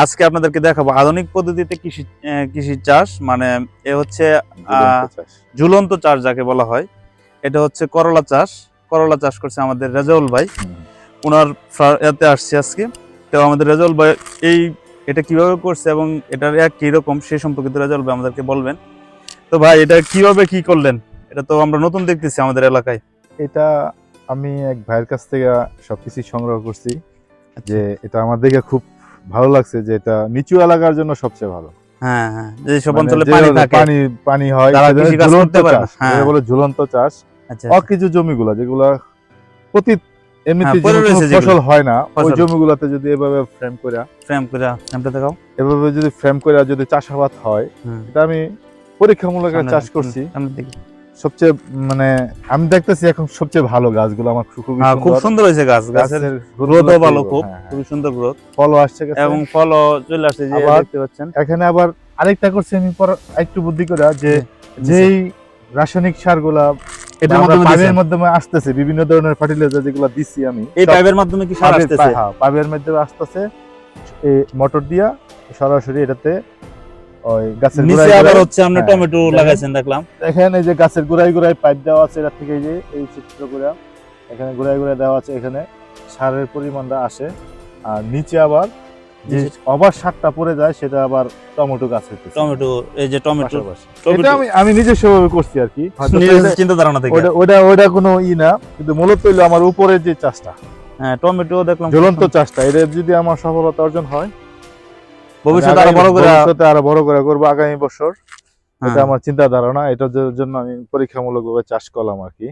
আজকে আপনাদেরকে দেখাবো আধুনিক পদ্ধতিতে কৃষি চাষ, মানে এ হচ্ছে ঝুলন্ত চাষ যাকে বলা হয়। এটা হচ্ছে করলা চাষ। করলা চাষ করছে আমাদের রেজাউল ভাই। ওনার এতে আসছে আজকে। তো আমাদের রেজাউল ভাই এটা কিভাবে করছে এবং এটার কি রকম সে সম্পর্কিত রেজাউল ভাই আমাদেরকে বলবেন। তো ভাই এটা কিভাবে কি করলেন? এটা তো আমরা নতুন দেখতেছি আমাদের এলাকায়। এটা আমি এক ভাইয়ের কাছ থেকে সবকিছু সংগ্রহ করছি, যে এটা আমার দেখে খুব ভালো লাগছে যে এটা নিচু এলাকার জন্য সবচেয়ে ভালো। হ্যাঁ হ্যাঁ, যে সব মানে অঞ্চলে যে পানি থাকে, পানি হয়, তারা সেটা কৃষি কাজ ঝুলন্ত করতে পারে না। চাষ, হ্যাঁ, এটা বলে ঝুলন্ত চাষ। আচ্ছা অকিছু জমিগুলা যেগুলা প্রতি এমনিতে পড়ে কোনো রয়েছে ফসল হয় না, ওই ফসল। জমিগুলাতে যদি এভাবে ফ্রেমটা দেখাও। এভাবে যদি ফ্রেম করে যদি চাষাবাদ হয়, এটা আমি পরীক্ষামূলক চাষ করছি। সবচেয়ে মানে আমি দেখতেছি এখন সবচেয়ে ভালো গাছগুলো আমার খুব সুন্দর হয়েছে গাছের গ্রোথও ভালো, খুবই সুন্দর গ্রোথ, ফলও আসছে এবং ফলও চলে আসছে যে দেখতে পাচ্ছেন। এখানে আবার আরেকটা করছি আমি একটু বুদ্ধি করে, যে যেই রাসায়নিক সারগুলা এটার পাইপের মাধ্যমে আসতেছে, বিভিন্ন ধরনের ফার্টিলাইজার যেগুলো দিচ্ছি আমি, এই পাইপের মাধ্যমে কি সার আসতেছে? হ্যাঁ, পাইপের মাধ্যমে আসতেছে, এই মোটর দিয়া সরাসরি এটাতে ওই গাছের নিচে আবার হচ্ছে আপনি টমেটো লাগাইছেন দেখলাম। এখানে যে গাছের গোড়ায় গোড়ায় পাইপ দেওয়া আছে, এটা থেকে যে এই চিত্র করে এখানে গোড়ায় গোড়ায় দেওয়া আছে, এখানে সারের পরিমাণটা আসে। আর নিচে আবার যে আবার সারটা পড়ে যায়, সেটা আবার টমেটো গাছ হইতেছে। টমেটো, এই যে টমেটো, এটা আমি নিজস্ব ভাবে করছি আর কি, চিন্তা ধারণা থেকে। ওটা কোনো না, কিন্তু মূলত হইলো আমার উপরের যে চাষটা, হ্যাঁ টমেটো দেখলাম ঝুলন্ত চাষটা, এটা যদি আমার সফলতা অর্জন হয়, ভবিষ্যতে আরো বড় করে করবো আগামী বছর। এটা আমার চিন্তা ধারণা, এটার জন্য আমি পরীক্ষামূলক ভাবে চাষ করলাম আর কি।